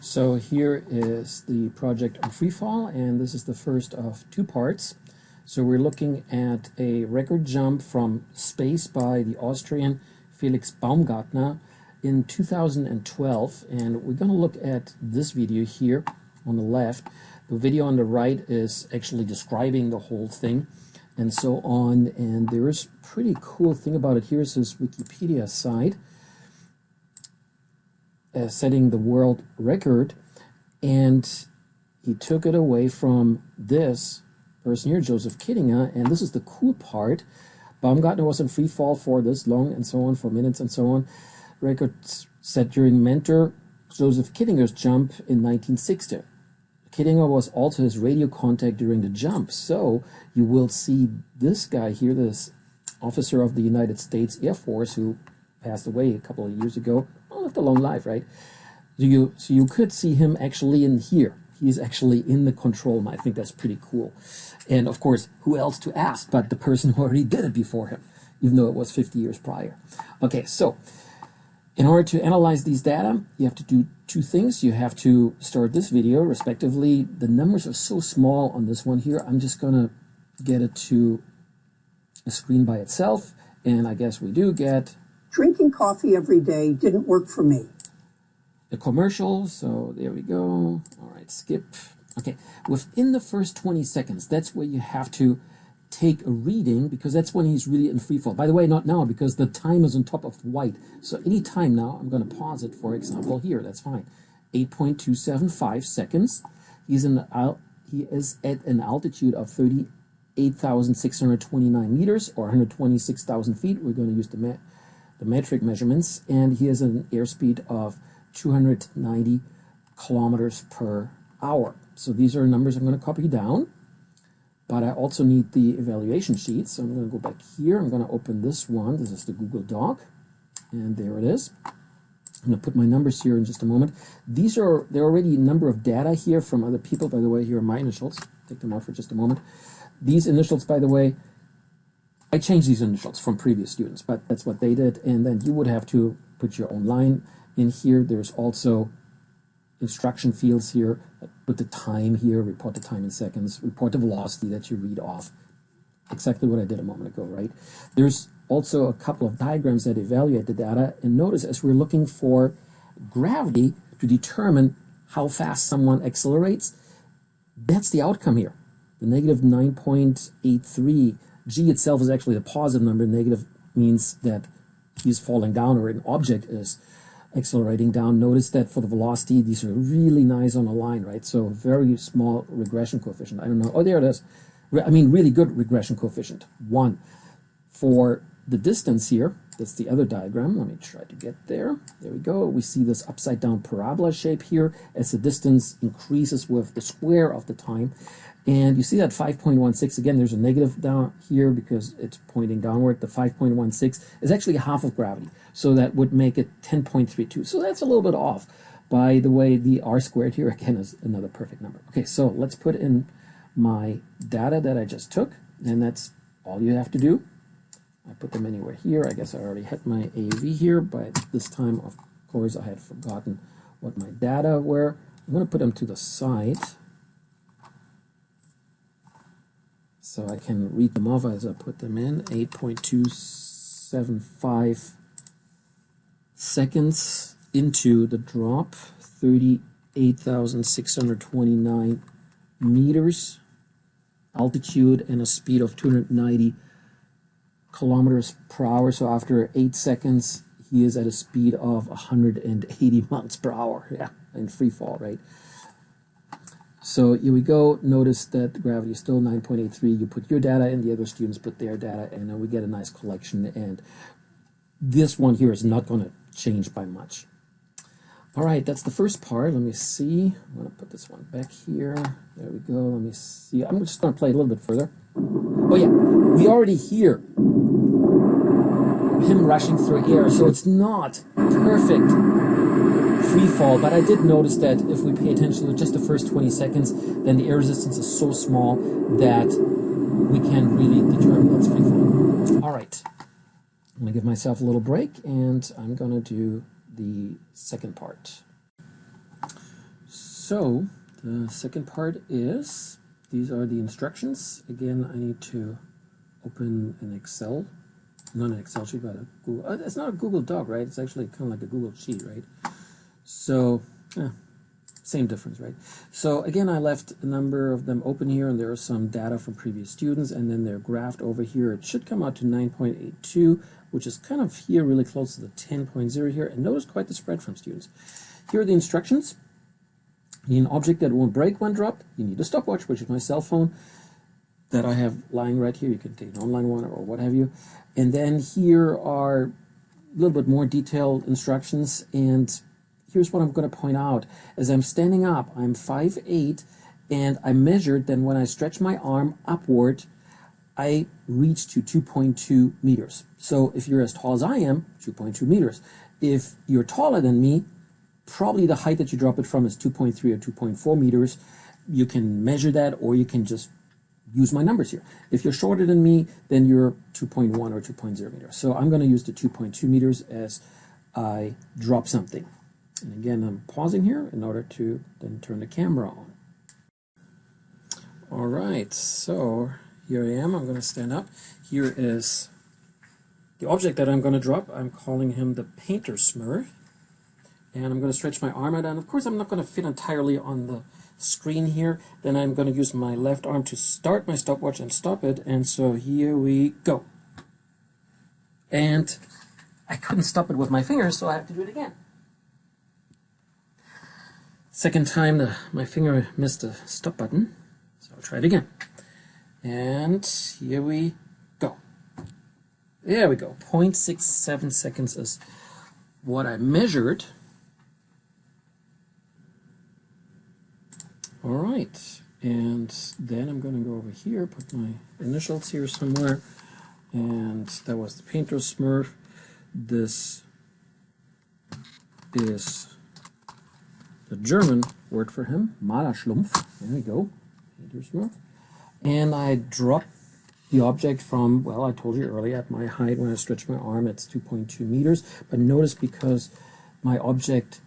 So here is the project on freefall, and this is the first of two parts. So we're looking at a record jump from space by the Austrian Felix Baumgartner in 2012, and we're going to look at this video here on the left. The video on the right is actually describing the whole thing and so on, and there is a pretty cool thing about it. Here's his Wikipedia site. Setting the world record, and he took it away from this person here, Joseph Kittinger, and this is the cool part. Baumgartner was in free fall for this long and so on, for minutes and so on. Records set during mentor Joseph Kittinger's jump in 1960. Kittinger was also his radio contact during the jump, so you will see this guy here, this officer of the United States Air Force who passed away a couple of years ago. Lived a long life, right? So you could see him actually in here. He's actually in the control room. I think that's pretty cool. And of course, who else to ask but the person who already did it before him, even though it was 50 years prior. Okay, so in order to analyze these data, you have to do two things. You have to start this video, respectively. The numbers are so small on this one here. I'm just gonna get it to a screen by itself, and I guess we do get drinking coffee every day didn't work for me. The commercial, so there we go. All right, skip. Okay, within the first 20 seconds, that's where you have to take a reading, because that's when he's really in free fall. By the way, not now, because the time is on top of white. So any time now, I'm going to pause it, for example, here, that's fine. 8.275 seconds. He is at an altitude of 38,629 meters, or 126,000 feet. We're going to use the metric measurements, and he has an airspeed of 290 kilometers per hour. So these are numbers I'm going to copy down, but I also need the evaluation sheet. So I'm going to go back here. I'm going to open this one. This is the Google Doc, and there it is. I'm going to put my numbers here in just a moment. There are already a number of data here from other people. By the way, here are my initials. Take them out for just a moment. These initials, by the way, I changed these initials from previous students, but that's what they did, and then you would have to put your own line in here. There's also instruction fields here. Put the time here, report the time in seconds, report the velocity that you read off. Exactly what I did a moment ago, right? There's also a couple of diagrams that evaluate the data, and notice as we're looking for gravity to determine how fast someone accelerates, that's the outcome here. The negative 9.83. G itself is actually a positive number. Negative means that he's falling down, or an object is accelerating down. Notice that for the velocity, these are really nice on a line, right? So very small regression coefficient. I don't know. Oh, there it is. I mean, really good regression coefficient, 1. For the distance here, that's the other diagram. Let me try to get there. There we go. We see this upside down parabola shape here as the distance increases with the square of the time. And you see that 5.16, again, there's a negative down here because it's pointing downward. The 5.16 is actually half of gravity, so that would make it 10.32. So that's a little bit off. By the way, the r squared here, again, is another perfect number. Okay, so let's put in my data that I just took, and that's all you have to do. I put them anywhere here. I guess I already had my AAV here, but this time, of course, I had forgotten what my data were. I'm going to put them to the side, so I can read them off as I put them in. 8.275 seconds into the drop, 38,629 meters altitude, and a speed of 290 kilometers per hour. So after 8 seconds, he is at a speed of 180 miles per hour. Yeah, in free fall, right? So here we go. Notice that the gravity is still 9.83. You put your data in, the other students put their data, and then we get a nice collection. And this one here is not going to change by much. All right, that's the first part. Let me see. I'm going to put this one back here. There we go. Let me see. I'm just going to play a little bit further. Oh, yeah. We already hear him rushing through air, so it's not perfect free fall, but I did notice that if we pay attention to just the first 20 seconds, then the air resistance is so small that we can really determine that's free fall. All right, I'm going to give myself a little break, and I'm going to do the second part. So the second part is, these are the instructions. Again, I need to open an Excel, not an Excel sheet, but a Google, it's not a Google Doc, right? It's actually kind of like a Google Sheet, right? So, same difference, right? So again, I left a number of them open here, and there are some data from previous students, and then they're graphed over here. It should come out to 9.82, which is kind of here really close to the 10.0 here, and notice quite the spread from students. Here are the instructions. You need an object that won't break when dropped. You need a stopwatch, which is my cell phone that I have lying right here. You can take an online one or what have you. And then here are a little bit more detailed instructions, and here's what I'm going to point out. As I'm standing up, I'm 5'8", and I measured, then when I stretch my arm upward, I reach to 2.2 meters. So if you're as tall as I am, 2.2 meters. If you're taller than me, probably the height that you drop it from is 2.3 or 2.4 meters. You can measure that, or you can just use my numbers here. If you're shorter than me, then you're 2.1 or 2.0 meters. So I'm going to use the 2.2 meters as I drop something. And again, I'm pausing here in order to then turn the camera on. All right, so here I am. I'm going to stand up. Here is the object that I'm going to drop. I'm calling him the painter smurf. And I'm going to stretch my arm out. And of course, I'm not going to fit entirely on the screen here. Then I'm going to use my left arm to start my stopwatch and stop it. And so here we go. And I couldn't stop it with my fingers, so I have to do it again. Second time my finger missed the stop button, so I'll try it again. And here we go. There we go. 0.67 seconds is what I measured. All right, and then I'm going to go over here, put my initials here somewhere, and that was the painter smurf. This is the German word for him, Malerschlumpf. There we go, painter smurf. And I dropped the object from, well, I told you earlier, at my height when I stretch my arm, it's 2.2 meters. But notice, because my object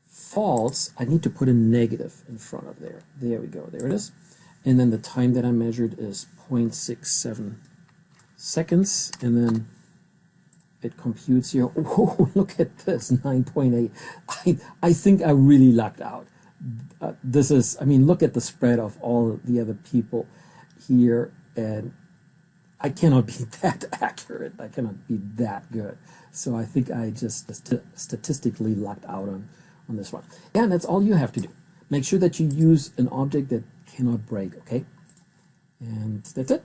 falls, I need to put a negative in front of there. There we go, there it is. And then the time that I measured is 0.67 seconds, and then it computes here. Oh, look at this, 9.8. I think I really lucked out. This is, I mean, look at the spread of all the other people here, and I cannot be that accurate. I cannot be that good. So I think I just statistically lucked out on this one. Yeah, and that's all you have to do. Make sure that you use an object that cannot break, okay? And that's it.